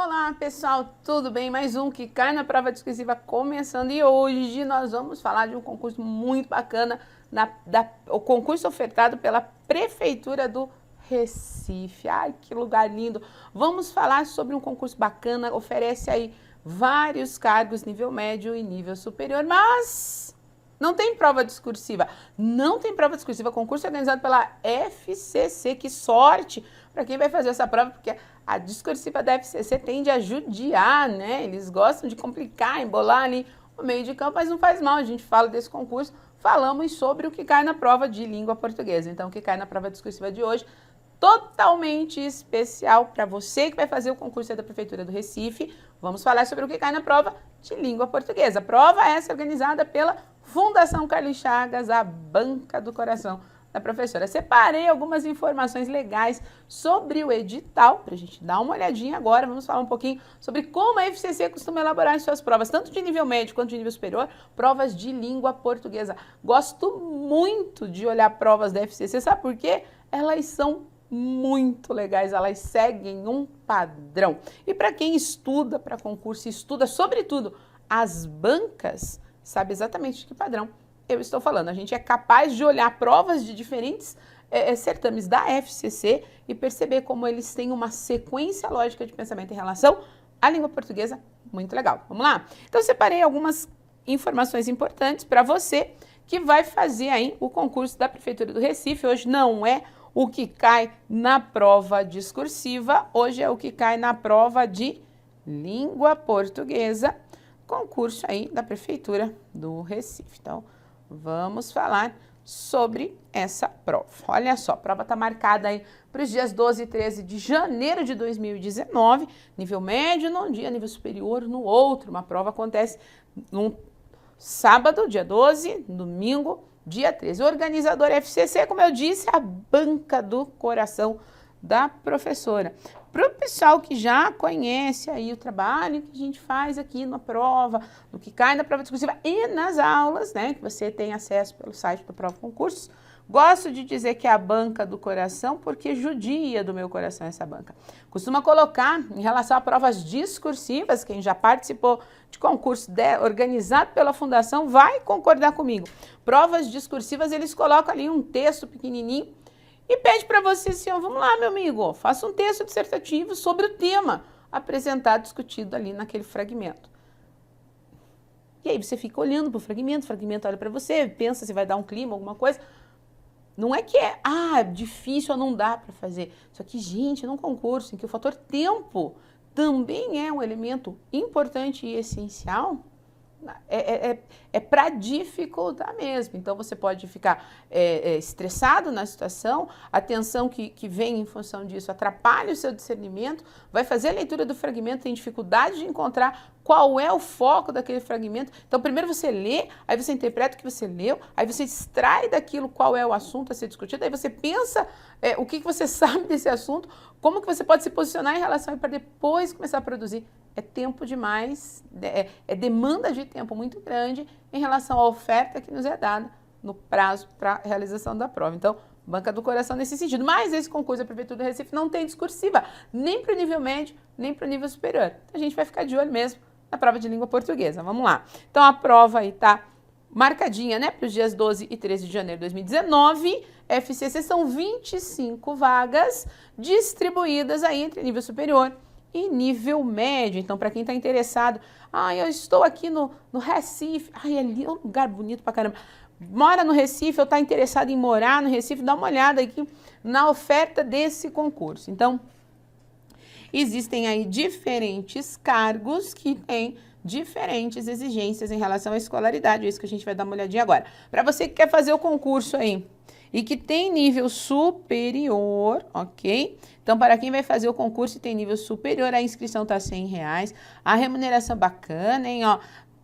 Olá pessoal, tudo bem? Mais um que cai na prova discursiva começando e hoje nós vamos falar de um concurso muito bacana, o concurso ofertado pela Prefeitura do Recife. Ai, que lugar lindo! Vamos falar sobre um concurso bacana, oferece aí vários cargos, nível médio e nível superior, mas não tem prova discursiva. Não tem prova discursiva, concurso organizado pela FCC. Que sorte para quem vai fazer essa prova, porque a discursiva da FCC tende a judiar, né? Eles gostam de complicar, embolar ali o meio de campo, mas não faz mal, a gente fala desse concurso, falamos sobre o que cai na prova de língua portuguesa. Então, o que cai na prova discursiva de hoje, totalmente especial para você que vai fazer o concurso da Prefeitura do Recife. Vamos falar sobre o que cai na prova de língua portuguesa. A prova essa organizada pela Fundação Carlos Chagas, a banca do coração da professora. Separei algumas informações legais sobre o edital, para a gente dar uma olhadinha agora. Vamos falar um pouquinho sobre como a FCC costuma elaborar as suas provas, tanto de nível médio quanto de nível superior, provas de língua portuguesa. Gosto muito de olhar provas da FCC, sabe por quê? Elas são muito legais, elas seguem um padrão. E para quem estuda para concurso, estuda sobretudo as bancas, sabe exatamente de que padrão eu estou falando. A gente é capaz de olhar provas de diferentes certames da FCC e perceber como eles têm uma sequência lógica de pensamento em relação à língua portuguesa muito legal. Vamos lá? Então, separei algumas informações importantes para você que vai fazer aí o concurso da Prefeitura do Recife. Hoje não é o que cai na prova discursiva, hoje é o que cai na prova de língua portuguesa, concurso aí da Prefeitura do Recife. Então, vamos falar sobre essa prova. Olha só, a prova está marcada aí para os dias 12 e 13 de janeiro de 2019, nível médio num dia, nível superior no outro. Uma prova acontece num sábado, dia 12, domingo, dia 13. O organizador FCC, como eu disse, é a banca do coração da professora. Para o pessoal que já conhece aí o trabalho que a gente faz aqui na prova, no que cai na prova discursiva e nas aulas, né, que você tem acesso pelo site da Prova Concursos, gosto de dizer que é a banca do coração porque judia do meu coração essa banca. Costuma colocar em relação a provas discursivas, quem já participou de concurso organizado pela Fundação vai concordar comigo. Provas discursivas, eles colocam ali um texto pequenininho e pede para você assim, ó, vamos lá, meu amigo, faça um texto dissertativo sobre o tema apresentado, discutido ali naquele fragmento. E aí você fica olhando para o fragmento olha para você, pensa se vai dar um clima, alguma coisa. Não é que é difícil ou não dá para fazer. Só que, gente, num concurso em que o fator tempo também é um elemento importante e essencial, é para dificultar mesmo. Então, você pode ficar estressado na situação, a tensão que vem em função disso atrapalha o seu discernimento, vai fazer a leitura do fragmento, tem dificuldade de encontrar qual é o foco daquele fragmento. Então, primeiro você lê, aí você interpreta o que você leu, aí você extrai daquilo qual é o assunto a ser discutido, aí você pensa o que você sabe desse assunto, como que você pode se posicionar em relação a para depois começar a produzir. É tempo demais, é demanda de tempo muito grande em relação à oferta que nos é dada no prazo para a realização da prova. Então, banca do coração nesse sentido. Mas esse concurso da Prefeitura do Recife não tem discursiva, nem para o nível médio, nem para o nível superior. Então, a gente vai ficar de olho mesmo na prova de língua portuguesa. Vamos lá. Então, a prova aí está marcadinha, né, para os dias 12 e 13 de janeiro de 2019. FCC são 25 vagas distribuídas aí entre nível superior e nível médio. Então, para quem está interessado, eu estou aqui no Recife, ali é um lugar bonito pra caramba, mora no Recife, ou está interessado em morar no Recife, dá uma olhada aqui na oferta desse concurso. Então, existem aí diferentes cargos que têm diferentes exigências em relação à escolaridade, é isso que a gente vai dar uma olhadinha agora. Para você que quer fazer o concurso aí, e que tem nível superior, ok? Então, para quem vai fazer o concurso e tem nível superior, a inscrição está R$100, a remuneração bacana, hein? Ó,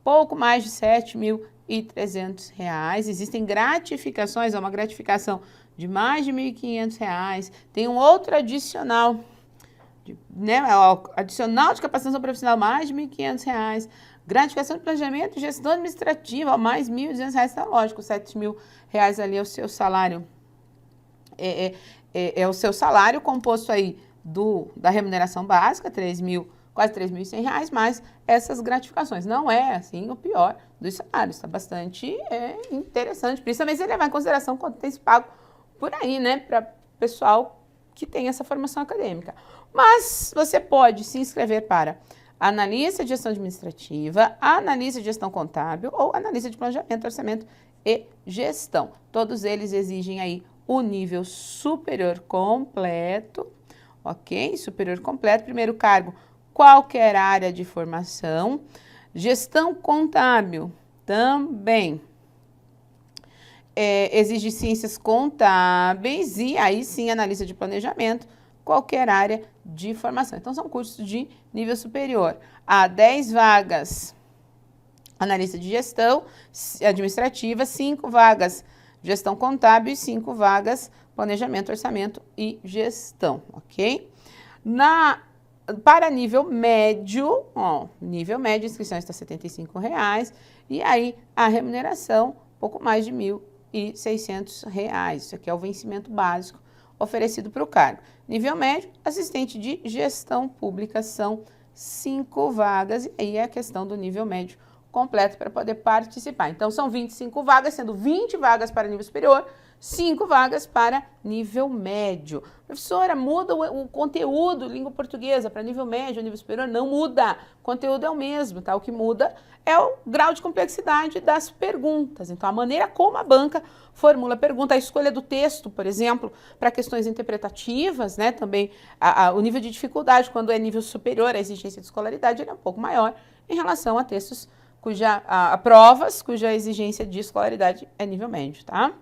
pouco mais de R$7.300. Existem gratificações, uma gratificação de mais de R$1.500. Tem um outro adicional, adicional de capacitação profissional, mais de R$1.500. Gratificação de planejamento e gestão administrativa, mais R$1.200, tá lógico, R$7.000 ali é o seu salário. É o seu salário composto aí da remuneração básica, R$3.400, quase R$3.100, mais essas gratificações. Não é, assim, o pior dos salários, está bastante interessante, principalmente se levar em consideração quanto tem se pago por aí, né, para pessoal que tem essa formação acadêmica. Mas você pode se inscrever para analista de gestão administrativa, analista de gestão contábil ou analista de planejamento, orçamento e gestão. Todos eles exigem aí o nível superior completo, ok? Superior completo, primeiro cargo, qualquer área de formação. Gestão contábil também exige ciências contábeis e aí sim analista de planejamento, qualquer área de formação. Então são cursos de nível superior. Há 10 vagas analista de gestão administrativa, 5 vagas gestão contábil e 5 vagas planejamento, orçamento e gestão, ok? Para nível médio, nível médio, a inscrição está R$ 75,00 e aí a remuneração, pouco mais de R$ 1.600. Isso aqui é o vencimento básico oferecido para o cargo. Nível médio, assistente de gestão pública, são 5 vagas e aí é a questão do nível médio completo para poder participar. Então, são 25 vagas, sendo 20 vagas para nível superior, 5 vagas para nível médio. Professora, muda o conteúdo, língua portuguesa, para nível médio, nível superior? Não muda. O conteúdo é o mesmo, tá? O que muda é o grau de complexidade das perguntas. Então, a maneira como a banca formula a pergunta, a escolha do texto, por exemplo, para questões interpretativas, né? Também o nível de dificuldade, quando é nível superior, a exigência de escolaridade ele é um pouco maior em relação a textos provas cuja exigência de escolaridade é nível médio, tá?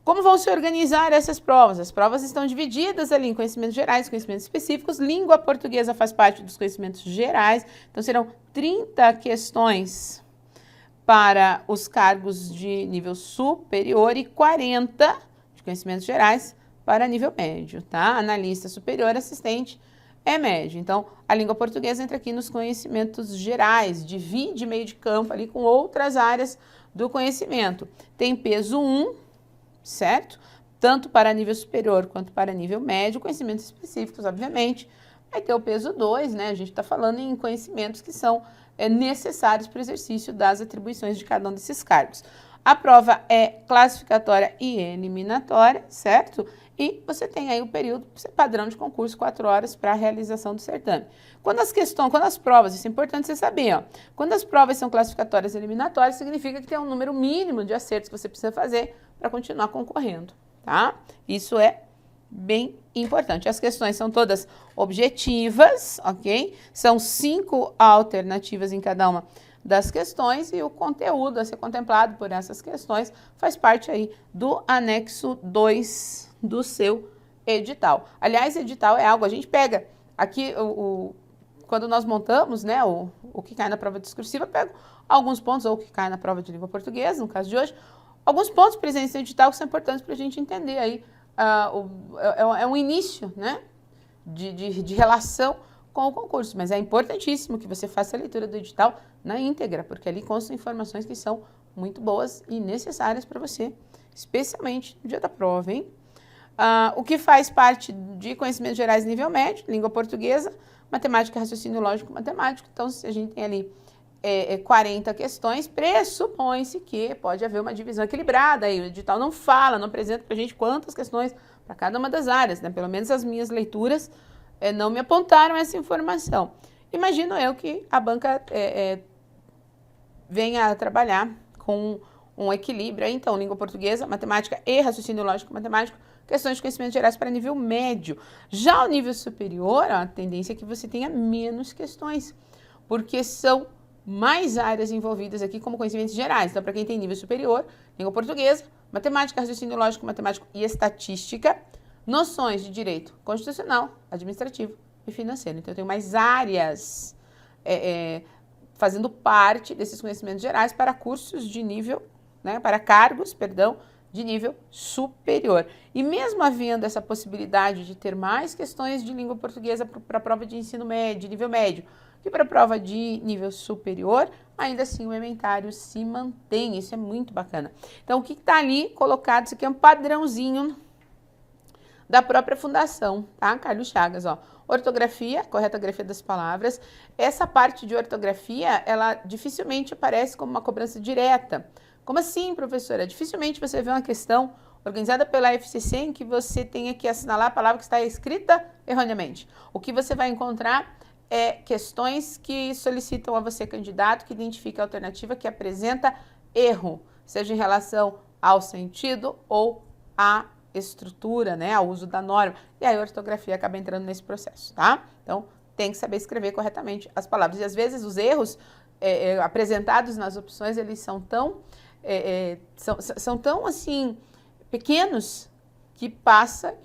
Como vão se organizar essas provas? As provas estão divididas ali em conhecimentos gerais, conhecimentos específicos. Língua portuguesa faz parte dos conhecimentos gerais, então serão 30 questões para os cargos de nível superior e 40 de conhecimentos gerais para nível médio, tá? Analista superior, assistente é médio. Então, a língua portuguesa entra aqui nos conhecimentos gerais, divide meio de campo ali com outras áreas do conhecimento. Tem peso 1, certo? Tanto para nível superior quanto para nível médio, conhecimentos específicos, obviamente. Vai ter o peso 2, né? A gente está falando em conhecimentos que são necessários para o exercício das atribuições de cada um desses cargos. A prova é classificatória e eliminatória, certo? E você tem aí o período padrão de concurso, 4 horas para a realização do certame. Quando as provas, isso é importante você saber, ó, quando as provas são classificatórias e eliminatórias, significa que tem um número mínimo de acertos que você precisa fazer para continuar concorrendo, tá? Isso é bem importante. As questões são todas objetivas, ok? São 5 alternativas em cada uma das questões e o conteúdo a ser contemplado por essas questões faz parte aí do anexo 2 do seu edital. Aliás, edital é algo, a gente pega aqui, quando nós montamos, né, o que cai na prova discursiva, pego alguns pontos, ou o que cai na prova de língua portuguesa, no caso de hoje, alguns pontos presentes no edital que são importantes para a gente entender aí, é um início, né, de relação com o concurso, mas é importantíssimo que você faça a leitura do edital na íntegra, porque ali constam informações que são muito boas e necessárias para você, especialmente no dia da prova, hein? O que faz parte de conhecimentos gerais nível médio, língua portuguesa, matemática, raciocínio lógico, matemático. Então, se a gente tem ali 40 questões, pressupõe-se que pode haver uma divisão equilibrada. Aí o edital não fala, não apresenta para a gente quantas questões para cada uma das áreas, né? Pelo menos as minhas leituras não me apontaram essa informação. Imagino eu que a banca venha a trabalhar com um equilíbrio. Então, língua portuguesa, matemática e raciocínio lógico matemático, questões de conhecimentos gerais para nível médio. Já o nível superior, a tendência é que você tenha menos questões, porque são mais áreas envolvidas aqui como conhecimentos gerais. Então, para quem tem nível superior, língua portuguesa, matemática, raciocínio lógico matemático e estatística, noções de direito constitucional, administrativo e financeiro. Então, eu tenho mais áreas fazendo parte desses conhecimentos gerais para cursos de nível, né, para cargos, perdão, de nível superior. E mesmo havendo essa possibilidade de ter mais questões de língua portuguesa para a prova de ensino médio, de nível médio, que para a prova de nível superior, ainda assim o ementário se mantém. Isso é muito bacana. Então, o que está ali colocado, isso aqui é um padrãozinho da própria fundação, tá? Carlos Chagas, ó. Ortografia, correta grafia das palavras. Essa parte de ortografia, ela dificilmente aparece como uma cobrança direta. Como assim, professora? Dificilmente você vê uma questão organizada pela FCC em que você tenha que assinalar a palavra que está escrita erroneamente. O que você vai encontrar é questões que solicitam a você, candidato, que identifica a alternativa que apresenta erro, seja em relação ao sentido ou à estrutura, né, ao uso da norma. E aí a ortografia acaba entrando nesse processo, tá? Então, tem que saber escrever corretamente as palavras. E às vezes os erros apresentados nas opções, eles são tão, são tão assim, pequenos que passa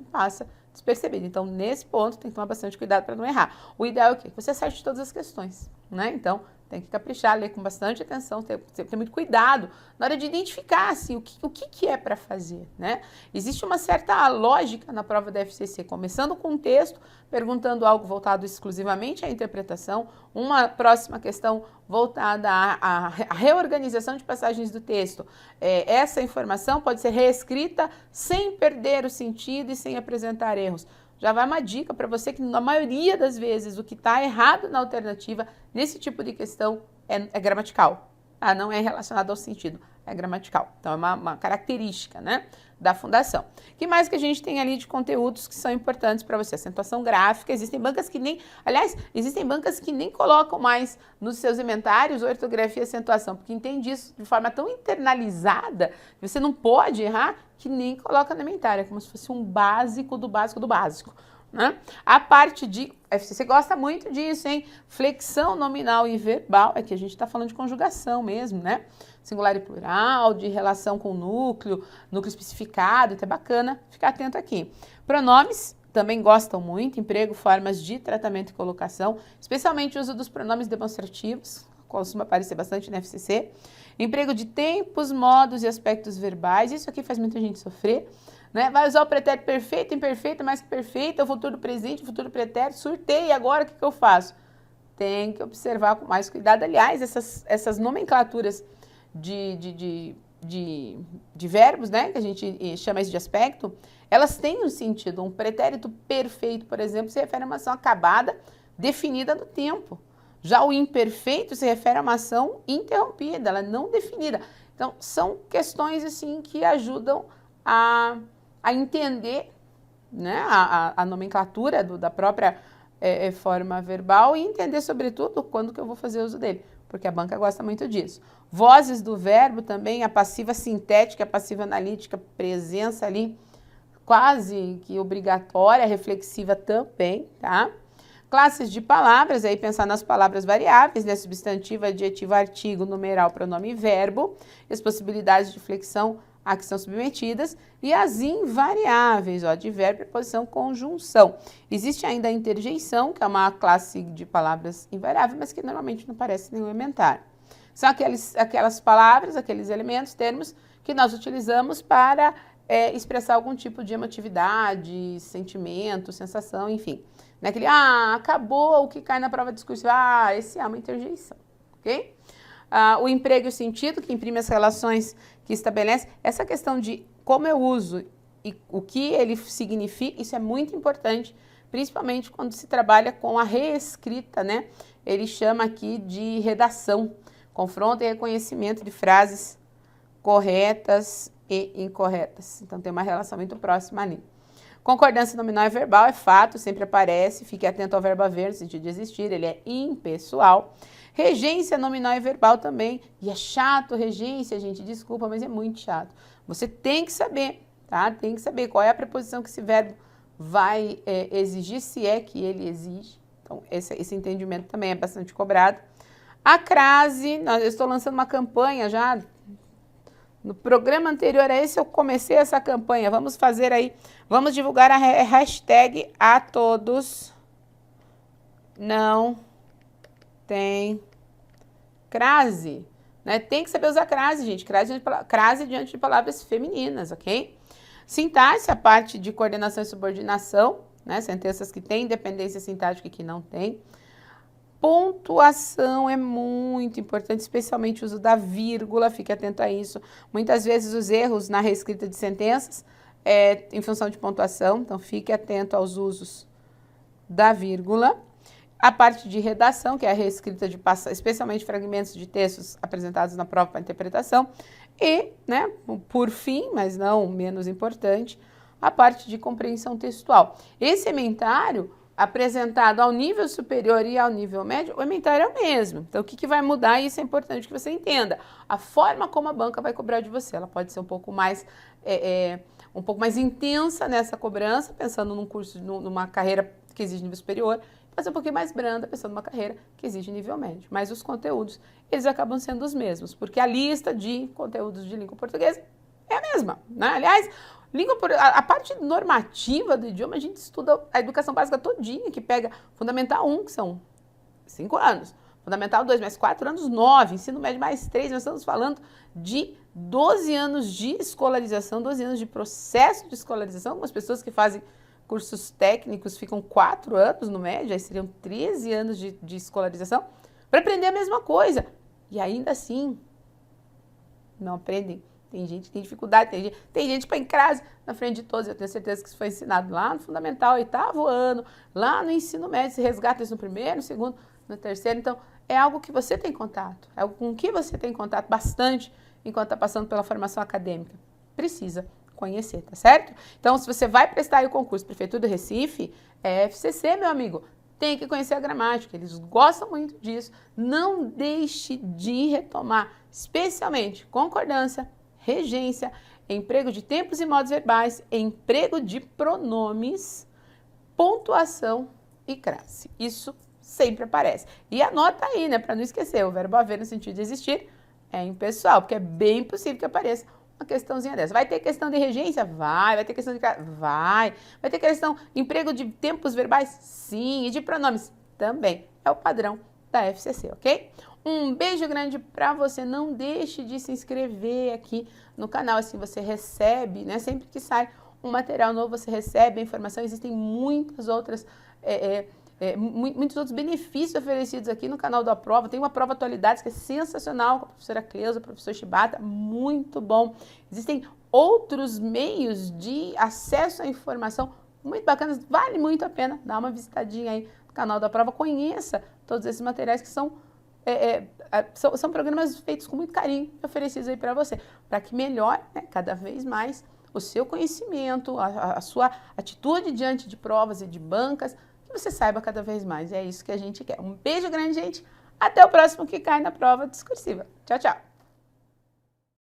despercebido. Então, nesse ponto, tem que tomar bastante cuidado para não errar. O ideal é o quê? Que você acerte todas as questões, né? Então, tem que caprichar, ler com bastante atenção, ter muito cuidado na hora de identificar, assim, o que é para fazer, né? Existe uma certa lógica na prova da FCC, começando com um texto, perguntando algo voltado exclusivamente à interpretação, uma próxima questão voltada à reorganização de passagens do texto. Essa informação pode ser reescrita sem perder o sentido e sem apresentar erros. Já vai uma dica para você que na maioria das vezes o que está errado na alternativa nesse tipo de questão é gramatical, tá? Não é relacionado ao sentido, é gramatical. Então é uma característica, né, da fundação. O que mais que a gente tem ali de conteúdos que são importantes para você? Acentuação gráfica, existem bancas que nem, aliás, existem bancas que nem colocam mais nos seus inventários ortografia e acentuação, porque entende isso de forma tão internalizada, que você não pode errar, que nem coloca na inventário, é como se fosse um básico do básico do básico, né? A parte de, a FCC gosta muito disso, hein? Flexão nominal e verbal, é que a gente está falando de conjugação mesmo, né? Singular e plural, de relação com o núcleo especificado, então é bacana ficar atento aqui. Pronomes, também gostam muito, emprego, formas de tratamento e colocação, especialmente o uso dos pronomes demonstrativos, costuma aparecer bastante na FCC. Emprego de tempos, modos e aspectos verbais, isso aqui faz muita gente sofrer, né? Vai usar o pretérito perfeito, imperfeito, mais que perfeito, o futuro presente, o futuro pretérito, surtei, agora o que eu faço? Tem que observar com mais cuidado. Aliás, essas nomenclaturas de verbos, né, que a gente chama isso de aspecto, elas têm um sentido. Um pretérito perfeito, por exemplo, se refere a uma ação acabada, definida no tempo. Já o imperfeito se refere a uma ação interrompida, ela não definida. Então, são questões assim que ajudam a entender, né, a nomenclatura da própria forma verbal e entender, sobretudo, quando que eu vou fazer uso dele, porque a banca gosta muito disso. Vozes do verbo também, a passiva sintética, a passiva analítica, presença ali quase que obrigatória, reflexiva também, tá? Classes de palavras, aí pensar nas palavras variáveis, né? Substantivo, adjetivo, artigo, numeral, pronome e verbo, e as possibilidades de flexão a que são submetidas, e as invariáveis, ó, advérbio, preposição, conjunção. Existe ainda a interjeição, que é uma classe de palavras invariáveis, mas que normalmente não parece nenhum elementar. São aquelas palavras, aqueles elementos, termos que nós utilizamos para expressar algum tipo de emotividade, sentimento, sensação, enfim. Naquele, acabou o que cai na prova discursiva, esse é uma interjeição, ok? O emprego e o sentido, que imprime as relações que estabelece. Essa questão de como eu uso e o que ele significa, isso é muito importante, principalmente quando se trabalha com a reescrita, né? Ele chama aqui de redação, confronto e reconhecimento de frases corretas e incorretas. Então, tem uma relação muito próxima ali. Concordância nominal e verbal é fato, sempre aparece, fique atento ao verbo haver, no sentido de existir, ele é impessoal. Regência nominal e verbal também, e é chato regência, gente, desculpa, mas é muito chato. Você tem que saber, tá? Tem que saber qual é a preposição que esse verbo vai exigir, se é que ele exige. Então, esse entendimento também é bastante cobrado. A crase, eu estou lançando uma campanha já. No programa anterior a esse eu comecei essa campanha, vamos fazer aí, vamos divulgar a hashtag a todos não tem crase, né? Tem que saber usar crase, gente, crase diante de palavras femininas, ok? Sintaxe, a parte de coordenação e subordinação, né? Sentenças que têm independência sintática e que não tem. Pontuação é muito importante, especialmente o uso da vírgula, fique atento a isso. Muitas vezes os erros na reescrita de sentenças em função de pontuação, então fique atento aos usos da vírgula, a parte de redação, que é a reescrita de especialmente fragmentos de textos apresentados na prova para interpretação, e, né, por fim, mas não menos importante, a parte de compreensão textual. Esse ementário, apresentado ao nível superior e ao nível médio, o ementário é o mesmo. Então, o que vai mudar? Isso é importante que você entenda. A forma como a banca vai cobrar de você, ela pode ser um pouco mais intensa nessa cobrança, pensando num curso, numa carreira que exige nível superior, pode ser um pouquinho mais branda, pensando numa carreira que exige nível médio. Mas os conteúdos, eles acabam sendo os mesmos, porque a lista de conteúdos de língua portuguesa é a mesma, né? Aliás, a parte normativa do idioma, a gente estuda a educação básica todinha, que pega Fundamental 1, que são 5 anos, Fundamental 2, mais 4 anos, 9, ensino médio mais 3, nós estamos falando de 12 anos de escolarização, 12 anos de processo de escolarização. Algumas pessoas que fazem cursos técnicos ficam 4 anos no médio, aí seriam 13 anos de escolarização, para aprender a mesma coisa. E ainda assim, não aprendem. Tem gente que tem dificuldade, tem gente que põe crase na frente de todos. Eu tenho certeza que isso foi ensinado lá no Fundamental, 8º ano, lá no ensino médio, se resgata isso no primeiro, no segundo, no terceiro. Então, é algo que você tem contato, é algo com que você tem contato bastante enquanto está passando pela formação acadêmica. Precisa conhecer, tá certo? Então, se você vai prestar aí o concurso Prefeitura do Recife, é FCC, meu amigo, tem que conhecer a gramática, eles gostam muito disso. Não deixe de retomar, especialmente concordância, regência, emprego de tempos e modos verbais, emprego de pronomes, pontuação e crase. Isso sempre aparece. E anota aí, né, para não esquecer, o verbo haver no sentido de existir é impessoal, porque é bem possível que apareça uma questãozinha dessa. Vai ter questão de regência? Vai ter questão de crase? Vai ter questão de emprego de tempos verbais? Sim, e de pronomes? Também. É o padrão da FCC, ok? Um beijo grande para você, não deixe de se inscrever aqui no canal, assim você recebe, né, sempre que sai um material novo, você recebe a informação. Existem muitas outras, muitos outros benefícios oferecidos aqui no canal da Prova. Tem uma Prova Atualidades que é sensacional, com a professora Cleusa, o professor Shibata, muito bom. Existem outros meios de acesso à informação muito bacanas, vale muito a pena dar uma visitadinha aí no canal da Prova, conheça todos esses materiais que são programas feitos com muito carinho e oferecidos aí para você, para que melhore, né, cada vez mais o seu conhecimento, a sua atitude diante de provas e de bancas, que você saiba cada vez mais. É isso que a gente quer. Um beijo grande, gente. Até o próximo que cai na prova discursiva. Tchau, tchau.